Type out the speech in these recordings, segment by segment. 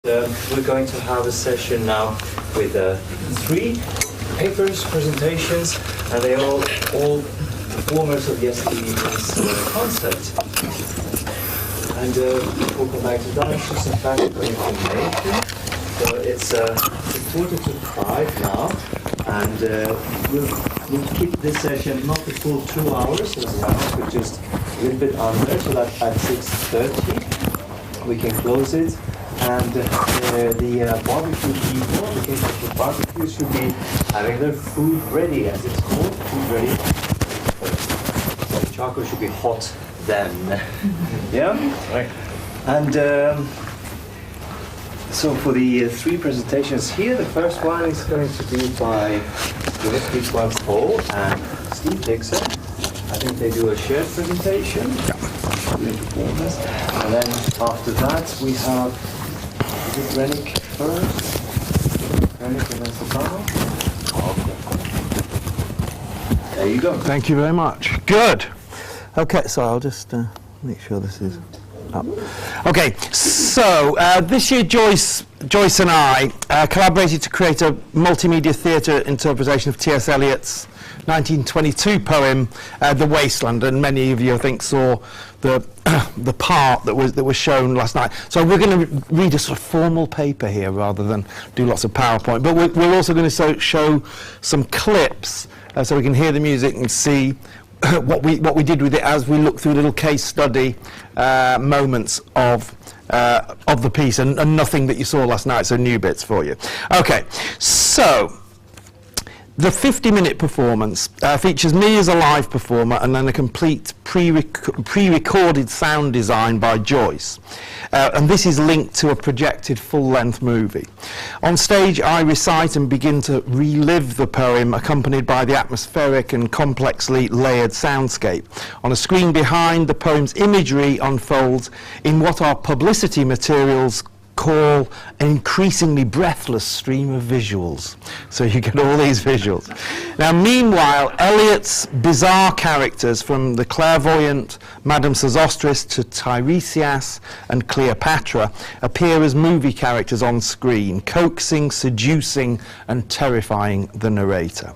We're going to have a session now with 3 papers, presentations, and they are all performers of yesterday's concept. And we'll come back to that, just some practical information. So it's 4:45 now, and we'll keep this session not the full 2 hours as well, but just a little bit under, so that at 6:30 we can close it. And the barbecue people, the case of the barbecue, should be having their food ready, as it's called, food ready. So the chocolate should be hot then. Yeah? Right. And so for the 3 presentations here, the first one is going to be by Dixon+Koh and Dixon. I think they do a shared presentation. And then after that we have Rennick first. Rennick and then Stefano. Okay. There you go. Thank you very much. Good. Okay, so I'll just make sure this is up. Okay, so this year Joyce and I collaborated to create a multimedia theatre interpretation of T.S. Eliot's 1922 poem, The Wasteland, and many of you, I think, saw the part that was shown last night. So we're going to read a sort of formal paper here rather than do lots of PowerPoint, but we're also going to show some clips so we can hear the music and see what we did with it as we look through little case study moments of the piece, and nothing that you saw last night, so new bits for you. Okay, so the 50-minute performance features me as a live performer and then a complete pre-recorded sound design by Joyce. And this is linked to a projected full-length movie. On stage, I recite and begin to relive the poem, accompanied by the atmospheric and complexly layered soundscape. On a screen behind, the poem's imagery unfolds in what our publicity materials call an increasingly breathless stream of visuals. So you get all these visuals. Now, meanwhile, Eliot's bizarre characters, from the clairvoyant Madame Sosostris to Tiresias and Cleopatra, appear as movie characters on screen, coaxing, seducing, and terrifying the narrator.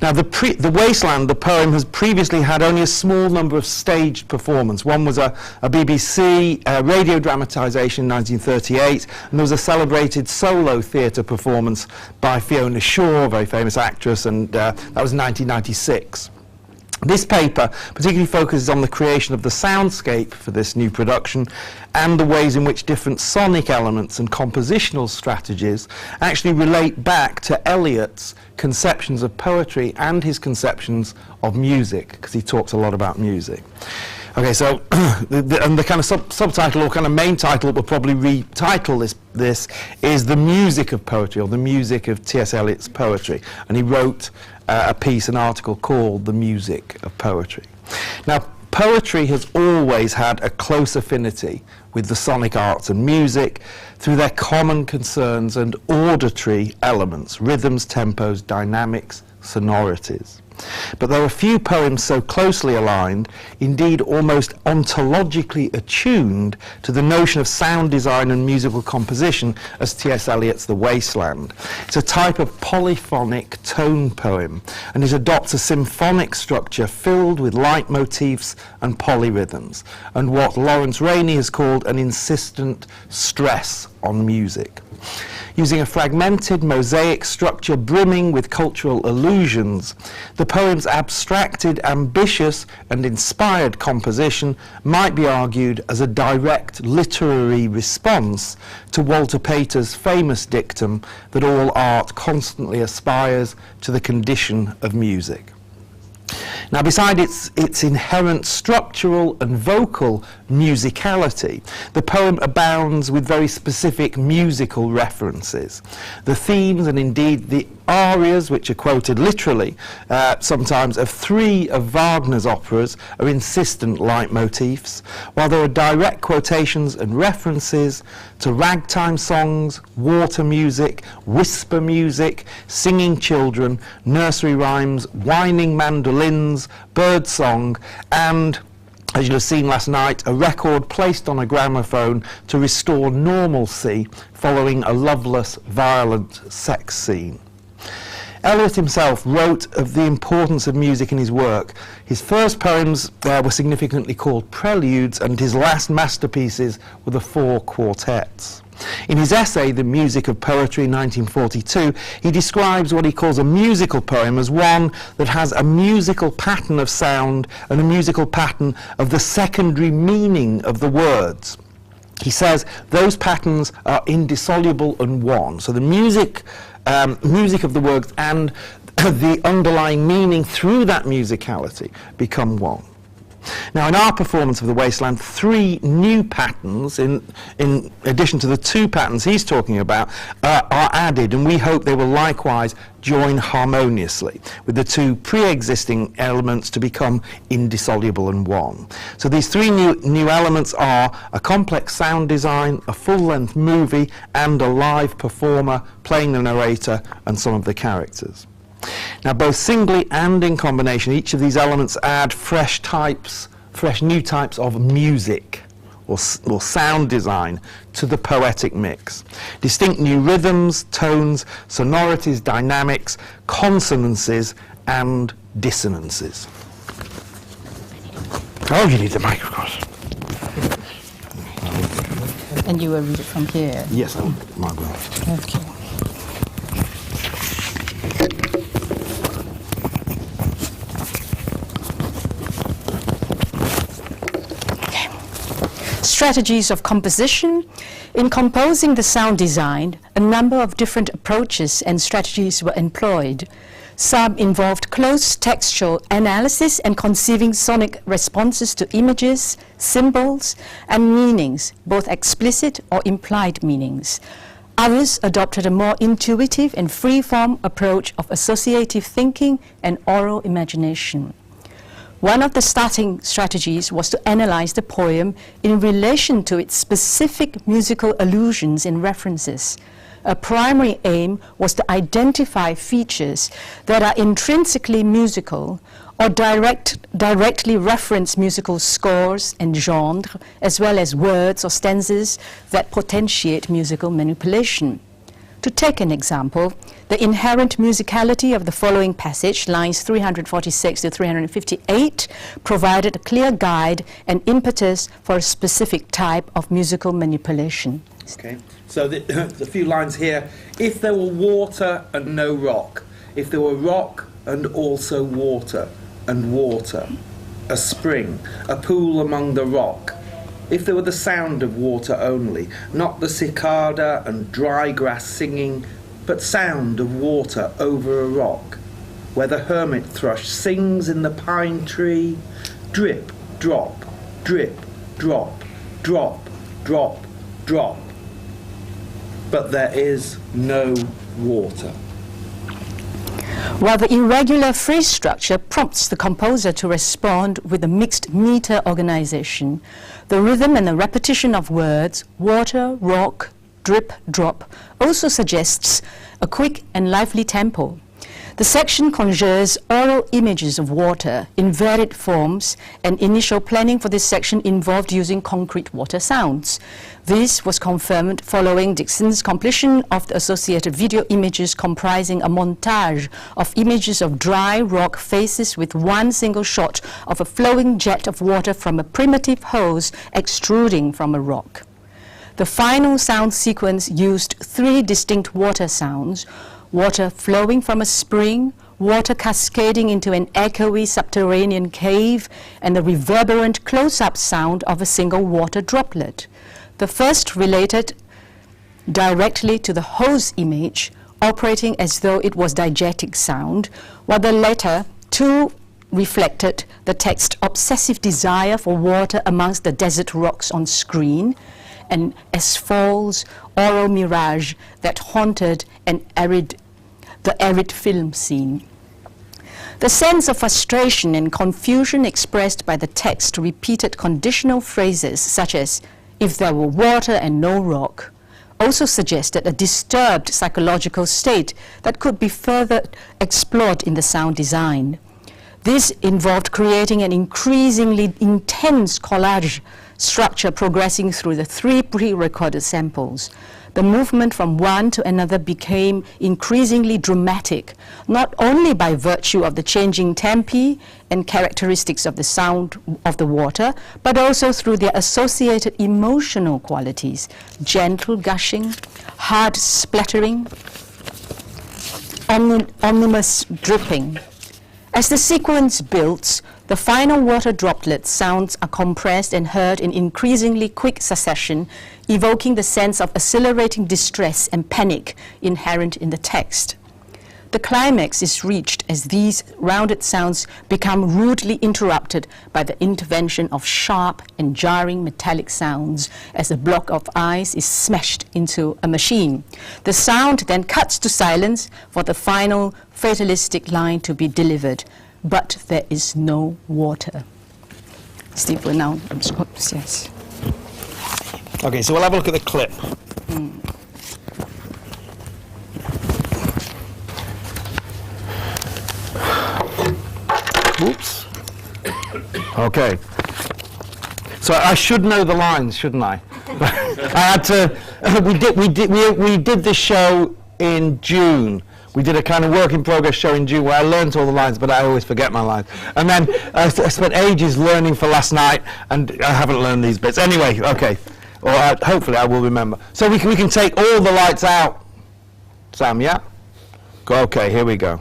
Now, the Wasteland, the poem, has previously had only a small number of staged performances. One was a BBC radio dramatisation in 1938, and there was a celebrated solo theatre performance by Fiona Shaw, a very famous actress, and that was 1996. This paper particularly focuses on the creation of the soundscape for this new production and the ways in which different sonic elements and compositional strategies actually relate back to Eliot's conceptions of poetry and his conceptions of music, because he talks a lot about music. Okay, so the kind of subtitle or kind of main title that we'll probably retitle this is The Music of Poetry, or The Music of T.S. Eliot's Poetry. And he wrote a piece, an article called The Music of Poetry. Now, poetry has always had a close affinity with the sonic arts and music through their common concerns and auditory elements, rhythms, tempos, dynamics, sonorities. But there are few poems so closely aligned, indeed almost ontologically attuned to the notion of sound design and musical composition as T.S. Eliot's The Wasteland. It's a type of polyphonic tone poem, and it adopts a symphonic structure filled with leitmotifs and polyrhythms, and what Lawrence Rainey has called an insistent stress on music. Using a fragmented mosaic structure brimming with cultural allusions, the poem's abstracted, ambitious, and inspired composition might be argued as a direct literary response to Walter Pater's famous dictum that all art constantly aspires to the condition of music. Now, beside its inherent structural and vocal musicality, the poem abounds with very specific musical references. The themes, and indeed the arias, which are quoted literally sometimes, of 3 of Wagner's operas, are insistent leitmotifs, while there are direct quotations and references to ragtime songs, water music, whisper music, singing children, nursery rhymes, whining mandolins, bird song, and as you'll have seen last night, a record placed on a gramophone to restore normalcy following a loveless, violent sex scene. Eliot himself wrote of the importance of music in his work. His first poems were significantly called preludes, and his last masterpieces were the 4 quartets. In his essay, The Music of Poetry, 1942, he describes what he calls a musical poem as one that has a musical pattern of sound and a musical pattern of the secondary meaning of the words. He says those patterns are indissoluble and one. So the music of the words and the underlying meaning through that musicality become one. Now, in our performance of The Wasteland, 3 new patterns, in addition to the 2 patterns he's talking about, are added, and we hope they will likewise join harmoniously with the 2 pre-existing elements to become indissoluble and one. So these 3 new elements are a complex sound design, a full-length movie, and a live performer playing the narrator and some of the characters. Now, both singly and in combination, each of these elements add fresh new types of music or sound design to the poetic mix. Distinct new rhythms, tones, sonorities, dynamics, consonances, and dissonances. Oh, you need the microphone. And you will read it from here? Yes, I will. Okay. Strategies of composition. In composing the sound design, a number of different approaches and strategies were employed. Some involved close textual analysis and conceiving sonic responses to images, symbols, and meanings, both explicit or implied meanings. Others adopted a more intuitive and free-form approach of associative thinking and oral imagination. One of the starting strategies was to analyze the poem in relation to its specific musical allusions and references. A primary aim was to identify features that are intrinsically musical or directly reference musical scores and genre, as well as words or stanzas that potentiate musical manipulation. To take an example, the inherent musicality of the following passage, lines 346 to 358, provided a clear guide and impetus for a specific type of musical manipulation. Okay, so the few lines here. If there were water and no rock, if there were rock and also water, and water, a spring, a pool among the rock, if there were the sound of water only, not the cicada and dry grass singing, but sound of water over a rock, where the hermit thrush sings in the pine tree, drip, drop, drip, drop, drop, drop, drop. But there is no water. While the irregular phrase structure prompts the composer to respond with a mixed meter organization, the rhythm and the repetition of words, water, rock, drip, drop, also suggests a quick and lively tempo. The section conjures oral images of water in varied forms, and initial planning for this section involved using concrete water sounds. This was confirmed following Dixon's completion of the associated video images comprising a montage of images of dry rock faces with one single shot of a flowing jet of water from a primitive hose extruding from a rock. The final sound sequence used 3 distinct water sounds: water flowing from a spring, water cascading into an echoey subterranean cave, and the reverberant close-up sound of a single water droplet. The first related directly to the hose image, operating as though it was diegetic sound, while the latter 2 reflected the text's obsessive desire for water amongst the desert rocks on screen, and asphalt's oral mirage that haunted the arid film scene. The sense of frustration and confusion expressed by the text repeated conditional phrases such as "if there were water and no rock" also suggested a disturbed psychological state that could be further explored in the sound design. This involved creating an increasingly intense collage structure progressing through the 3 pre-recorded samples. The movement from one to another became increasingly dramatic, not only by virtue of the changing tempi and characteristics of the sound of the water, but also through their associated emotional qualities: gentle gushing, hard splattering, ominous dripping. As the sequence builds, the final water droplet sounds are compressed and heard in increasingly quick succession, evoking the sense of accelerating distress and panic inherent in the text. The climax is reached as these rounded sounds become rudely interrupted by the intervention of sharp and jarring metallic sounds as a block of ice is smashed into a machine. The sound then cuts to silence for the final fatalistic line to be delivered. But there is no water. Steve will now, oops, yes. Okay, so we'll have a look at the clip. Oops. Okay. So I should know the lines, shouldn't I? I had to. We did this show in June. We did a kind of work in progress show in June where I learned all the lines, but I always forget my lines. And then I spent ages learning for last night, and I haven't learned these bits. Anyway, okay. Or hopefully I will remember. So we can take all the lights out. Sam, yeah? Okay, here we go.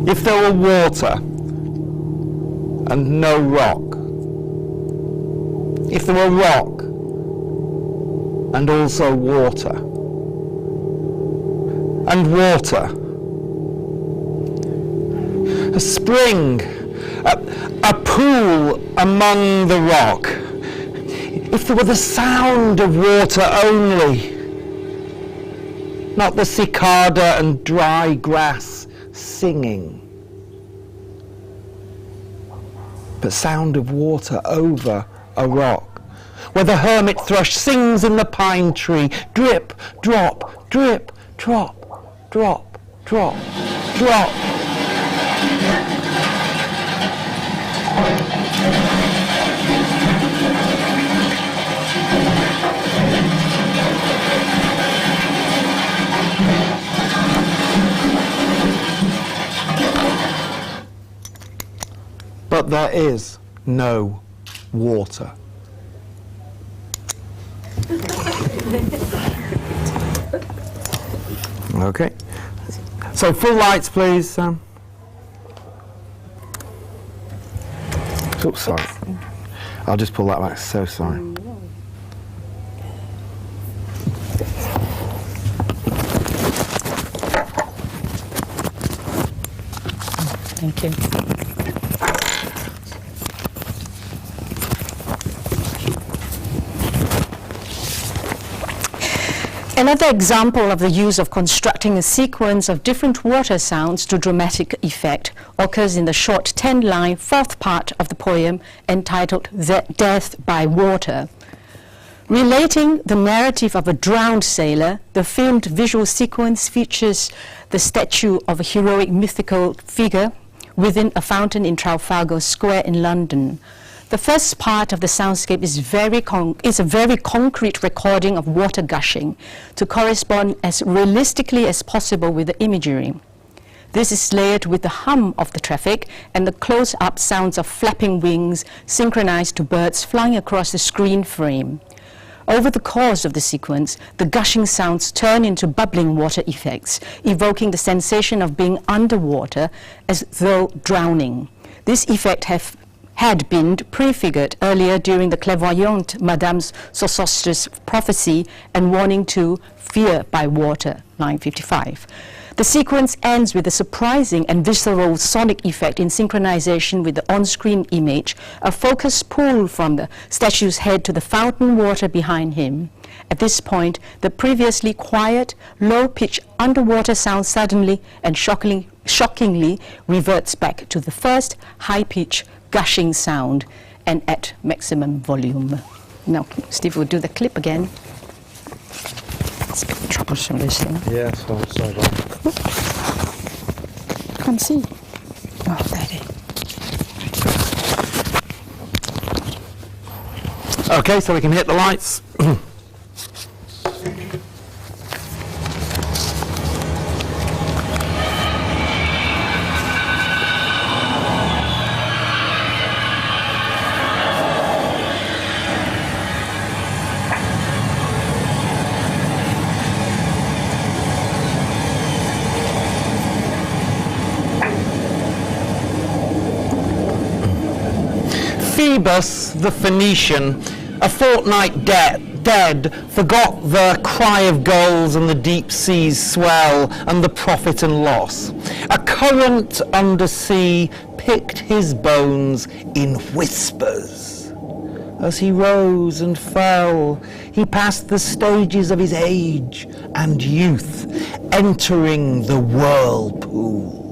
If there were water and no rock, if there were rock and also water, and water, a spring, a pool among the rock, if there were the sound of water only, not the cicada and dry grass singing, but sound of water over a rock, where the hermit thrush sings in the pine tree, drip, drop, drip, drop, drop, drop, drop. But there is no water. Okay. So full lights, please, Sam. Oops, sorry. I'll just pull that back. So sorry. Thank you. Another example of the use of constructing a sequence of different water sounds to dramatic effect occurs in the short 10-line fourth part of the poem entitled Death by Water. Relating the narrative of a drowned sailor, the filmed visual sequence features the statue of a heroic mythical figure within a fountain in Trafalgar Square in London. The first part of the soundscape is a very concrete recording of water gushing to correspond as realistically as possible with the imagery. This is layered with the hum of the traffic and the close-up sounds of flapping wings synchronized to birds flying across the screen frame. Over the course of the sequence, the gushing sounds turn into bubbling water effects, evoking the sensation of being underwater as though drowning. This effect had been prefigured earlier during the clairvoyante Madame Sosostre's prophecy and warning to fear by water, line 55. The sequence ends with a surprising and visceral sonic effect in synchronization with the on-screen image, a focus pull from the statue's head to the fountain water behind him. At this point, the previously quiet, low-pitched underwater sound suddenly and shockingly reverts back to the first high-pitched gushing sound and at maximum volume. Now, Steve will do the clip again. Spectrum. push this thing. Yeah, sorry about that. Can't see. Oh, there it is. Okay, so we can hit the lights. Phoebus, the Phoenician, a fortnight dead, forgot the cry of gulls and the deep sea's swell and the profit and loss. A current undersea picked his bones in whispers. As he rose and fell, he passed the stages of his age and youth, entering the whirlpool.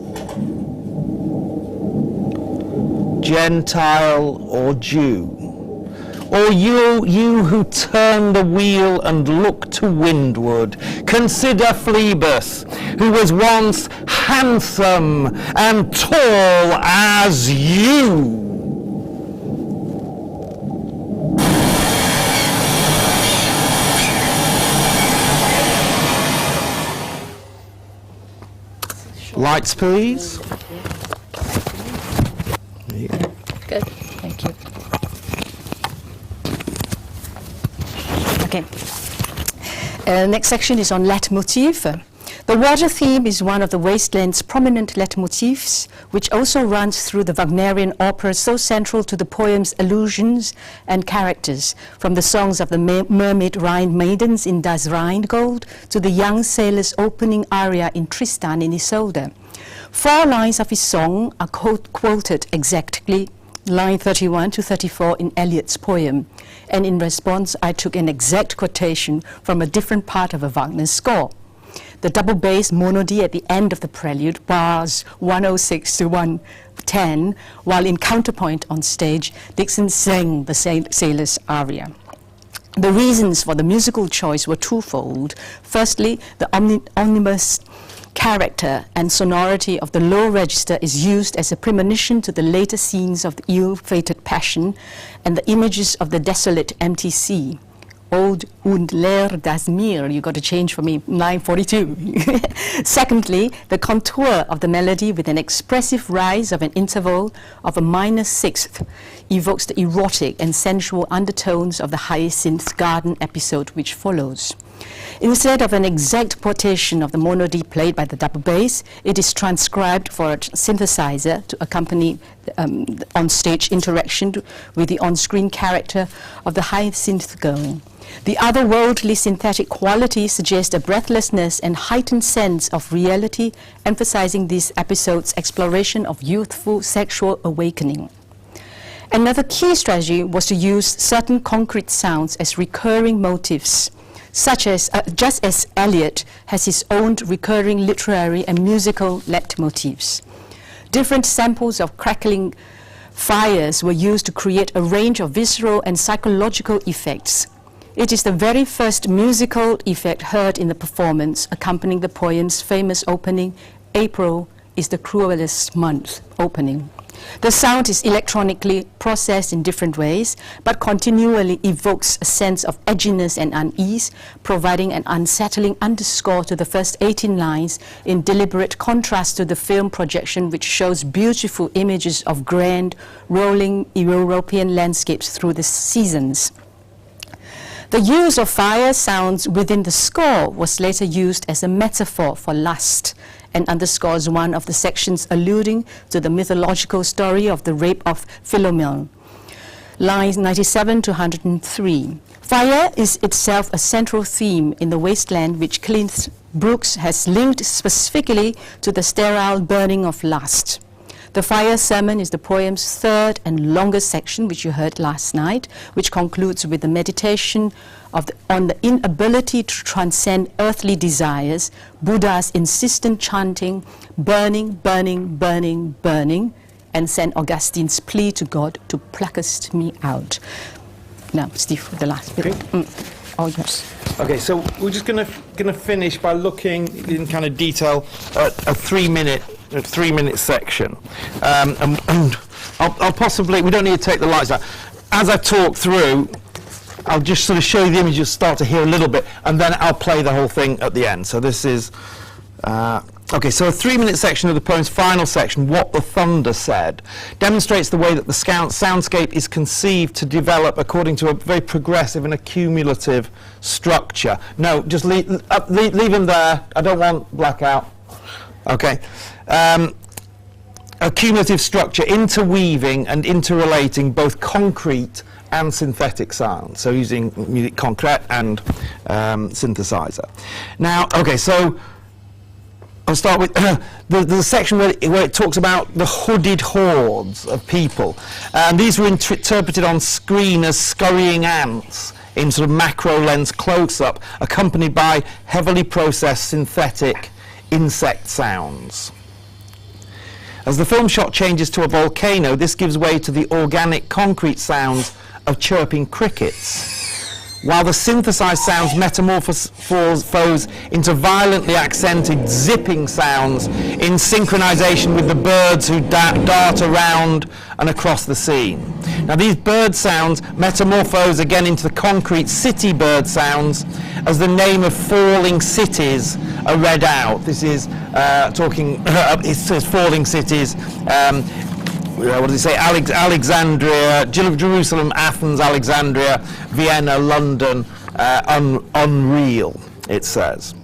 Gentile or Jew, or you who turn the wheel and look to windward, consider Phoebus, who was once handsome and tall as you. Lights, please. Good, thank you. Okay. Next section is on leitmotif. The water theme is one of the Wasteland's prominent leitmotifs, which also runs through the Wagnerian opera, so central to the poem's allusions and characters, from the songs of the mermaid Rhine maidens in Das Rheingold to the young sailor's opening aria in Tristan in Isolde. 4 lines of his song are quoted exactly, line 31 to 34 in Eliot's poem, and in response I took an exact quotation from a different part of a Wagner score. The double bass monody at the end of the prelude, bars 106 to 110, while in counterpoint on stage, Dixon sang the sailor's aria. The reasons for the musical choice were twofold. Firstly, the omnibus character and sonority of the low register is used as a premonition to the later scenes of the ill-fated passion and the images of the desolate empty sea. Old und leer das Meer, you got to change for me, line 42. Secondly, the contour of the melody with an expressive rise of an interval of a minor sixth evokes the erotic and sensual undertones of the Hyacinth Garden episode which follows. Instead of an exact quotation of the monody played by the double bass, it is transcribed for a synthesizer to accompany on-stage interaction with the on-screen character of the Hyacinth girl. The otherworldly synthetic quality suggests a breathlessness and heightened sense of reality, emphasizing this episode's exploration of youthful sexual awakening. Another key strategy was to use certain concrete sounds as recurring motifs, such as, just as Eliot has his own recurring literary and musical leitmotifs. Different samples of crackling fires were used to create a range of visceral and psychological effects. It is the very first musical effect heard in the performance, accompanying the poem's famous opening, "April is the cruelest month," opening. The sound is electronically processed in different ways, but continually evokes a sense of edginess and unease, providing an unsettling underscore to the first 18 lines in deliberate contrast to the film projection, which shows beautiful images of grand, rolling European landscapes through the seasons. The use of fire sounds within the score was later used as a metaphor for lust, and underscores one of the sections alluding to the mythological story of the rape of Philomel. Lines 97 to 103. Fire is itself a central theme in The Wasteland, which Clint Brooks has linked specifically to the sterile burning of lust. The fire sermon is the poem's third and longest section, which you heard last night, which concludes with the meditation on the inability to transcend earthly desires, Buddha's insistent chanting, burning, burning, burning, burning, and St. Augustine's plea to God to pluckest me out. Now, Steve, the last bit. Okay. All yours. Okay, so we're just going to finish by looking in kind of detail at a 3-minute section, and I'll possibly, we don't need to take the lights out. As I talk through, I'll just sort of show you the images, start to hear a little bit, and then I'll play the whole thing at the end. So this is, okay, so a 3-minute section of the poem's final section, What the Thunder Said, demonstrates the way that the soundscape is conceived to develop according to a very progressive and accumulative structure. No, just leave them there. I don't want blackout. Okay. A cumulative structure interweaving and interrelating both concrete and synthetic sounds, so using music concrete and synthesizer. Now, okay, so I'll start with the section where it talks about the hooded hordes of people. And these were interpreted on screen as scurrying ants in sort of macro lens close-up, accompanied by heavily processed synthetic insect sounds. As the film shot changes to a volcano, this gives way to the organic concrete sounds of chirping crickets, while the synthesized sounds metamorphose into violently accented zipping sounds in synchronization with the birds who dart around and across the scene. Now these bird sounds metamorphose again into the concrete city bird sounds as the name of falling cities are read out. This is it says falling cities. What does it say? Alexandria, Jerusalem, Athens, Alexandria, Vienna, London, unreal, it says.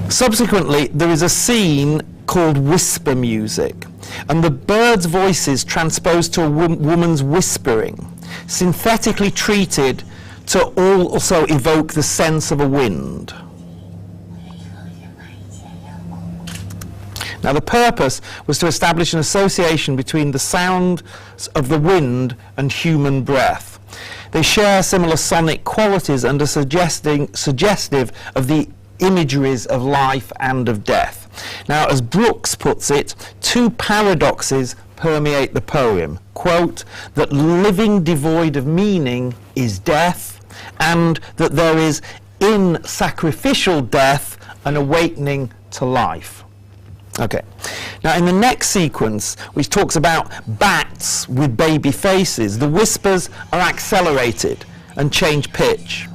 Subsequently, there is a scene called whisper music, and the birds' voices transposed to a woman's whispering, synthetically treated to also evoke the sense of a wind. Now the purpose was to establish an association between the sound of the wind and human breath. They share similar sonic qualities and are suggestive of the imageries of life and of death. Now, as Brooks puts it, two paradoxes permeate the poem. Quote, that living devoid of meaning is death, and that there is in sacrificial death an awakening to life. Okay. Now in the next sequence, which talks about bats with baby faces, the whispers are accelerated and change pitch,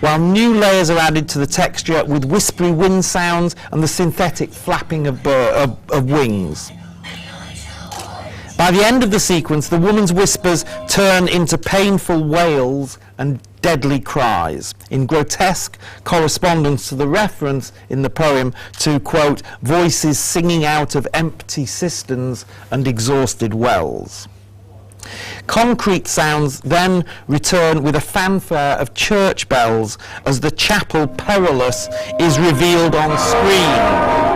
while new layers are added to the texture with whispery wind sounds and the synthetic flapping of wings. By the end of the sequence, the woman's whispers turn into painful wails and deadly cries, in grotesque correspondence to the reference in the poem to, quote, voices singing out of empty cisterns and exhausted wells. Concrete sounds then return with a fanfare of church bells as the chapel perilous is revealed on screen.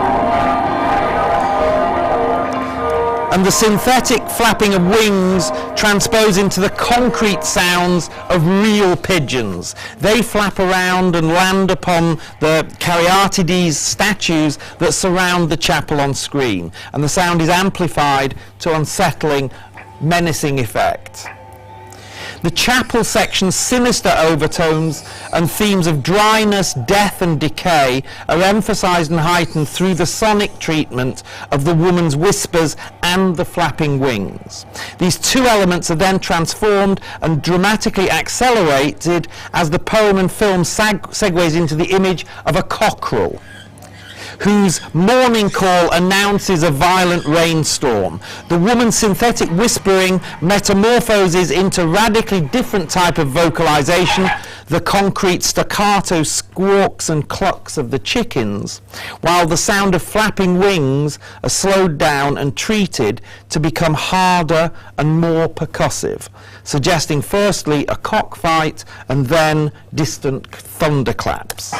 And the synthetic flapping of wings transpose into the concrete sounds of real pigeons. They flap around and land upon the Caryatides statues that surround the chapel on screen, and the sound is amplified to unsettling, menacing effect. The chapel section's sinister overtones and themes of dryness, death and decay are emphasized and heightened through the sonic treatment of the woman's whispers and the flapping wings. These two elements are then transformed and dramatically accelerated as the poem and film segues into the image of a cockerel, whose morning call announces a violent rainstorm. The woman's synthetic whispering metamorphoses into radically different type of vocalization, the concrete staccato squawks and clucks of the chickens, while the sound of flapping wings are slowed down and treated to become harder and more percussive, suggesting firstly a cockfight and then distant thunderclaps.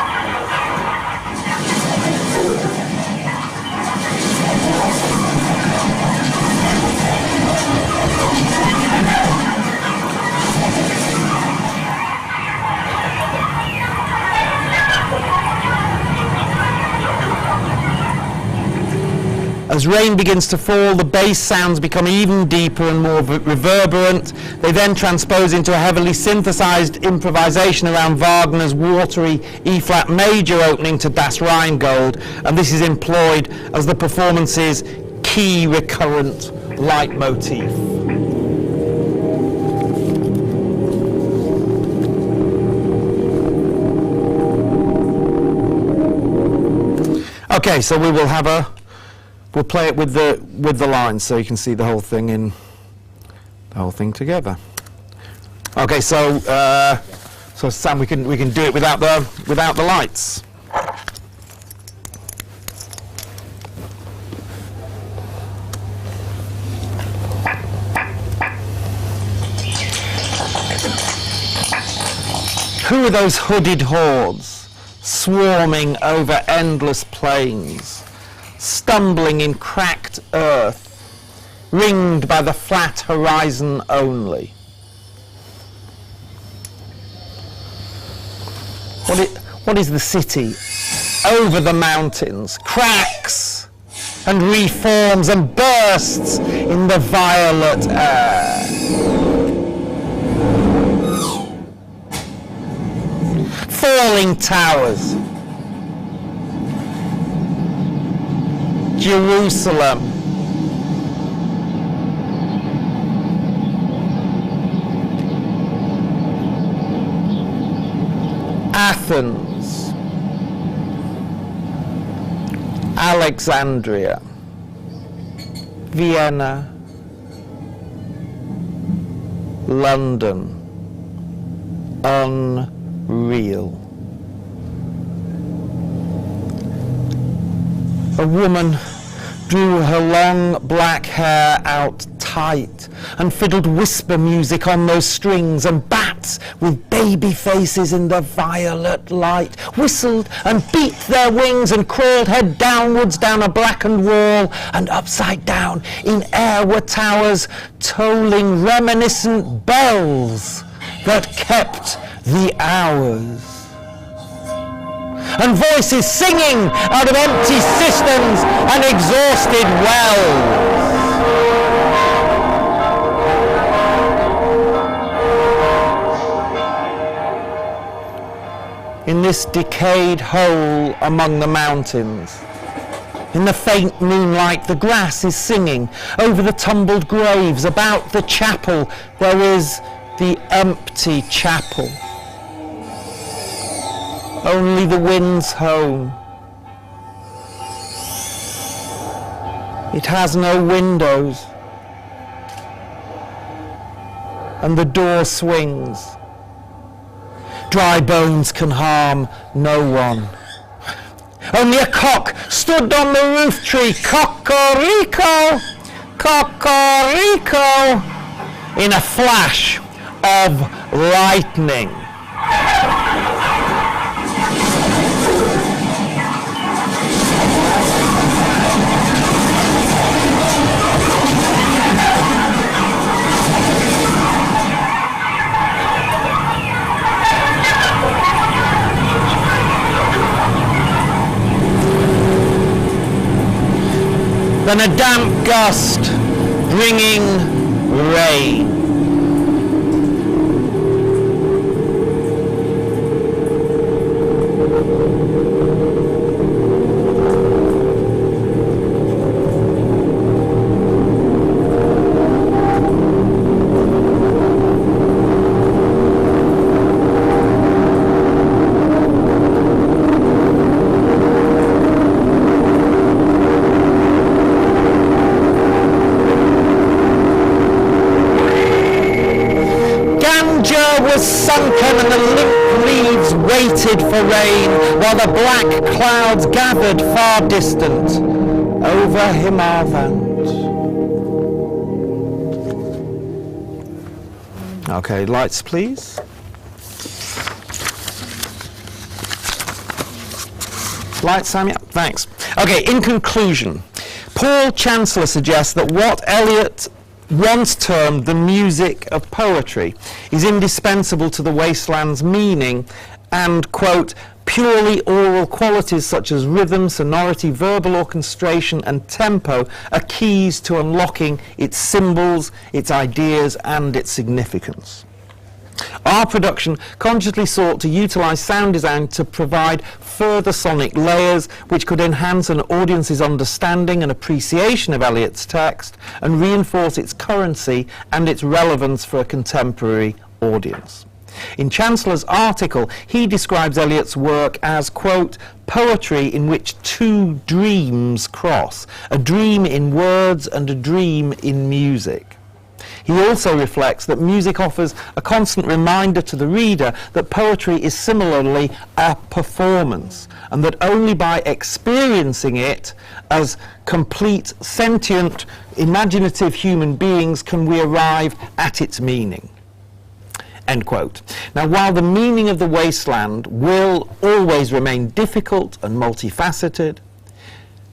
As rain begins to fall, the bass sounds become even deeper and more reverberant. They then transpose into a heavily synthesized improvisation around Wagner's watery E-flat major opening to Das Rheingold, and this is employed as the performance's key recurrent leitmotif. Okay, so we'll play it with the lines so you can see the whole thing together. Okay, so Sam, we can do it without the lights. Who are those hooded hordes swarming over endless plains, stumbling in cracked earth, ringed by the flat horizon only? What is the city over the mountains, cracks and reforms and bursts in the violet air? Falling towers, Jerusalem, Athens, Alexandria, Vienna, London, unreal. A woman drew her long black hair out tight and fiddled whisper music on those strings, and bats with baby faces in the violet light whistled and beat their wings and crawled head downwards down a blackened wall, and upside down in air were towers tolling reminiscent bells that kept the hours. And voices singing out of empty cisterns and exhausted wells. In this decayed hole among the mountains, in the faint moonlight, the grass is singing over the tumbled graves. About the chapel, there is the empty chapel. Only the wind's home. It has no windows, and the door swings. Dry bones can harm no one. Only a cock stood on the roof tree, cocorico, cocorico, in a flash of lightning. Then a damp gust bringing rain. Was sunken and the limp leaves waited for rain, while the black clouds gathered far distant over Himavant. Okay, lights please. Lights, Sam, yeah, thanks. Okay, in conclusion, Paul Chancellor suggests that what Eliot once termed the music of poetry is indispensable to the wasteland's meaning and, quote, Purely oral qualities such as rhythm, sonority, verbal orchestration and tempo are keys to unlocking its symbols, its ideas and its significance. Our production consciously sought to utilise sound design to provide further sonic layers which could enhance an audience's understanding and appreciation of Eliot's text and reinforce its currency and its relevance for a contemporary audience. In Chancellor's article, he describes Eliot's work as, quote, poetry in which two dreams cross, a dream in words and a dream in music. He also reflects that music offers a constant reminder to the reader that poetry is similarly a performance, and that only by experiencing it as complete, sentient, imaginative human beings can we arrive at its meaning. End quote. Now, while the meaning of the wasteland will always remain difficult and multifaceted,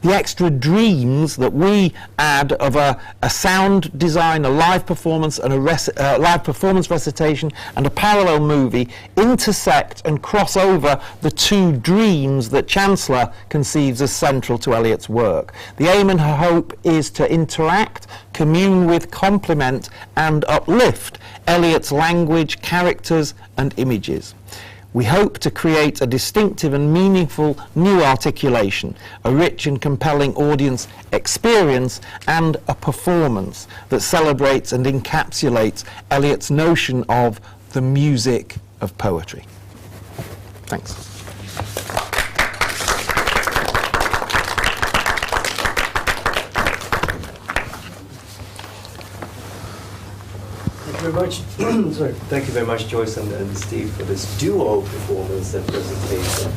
the extra dreams that we add of a sound design, a live performance, and a live performance recitation, and a parallel movie intersect and cross over the two dreams that Chancellor conceives as central to Eliot's work. The aim and her hope is to interact, commune with, complement, and uplift Eliot's language, characters, and images. We hope to create a distinctive and meaningful new articulation, a rich and compelling audience experience, and a performance that celebrates and encapsulates Eliot's notion of the music of poetry. Thanks. Thank you very much. Sorry. Thank you very much, Joyce and Steve, for this duo performance and presentation.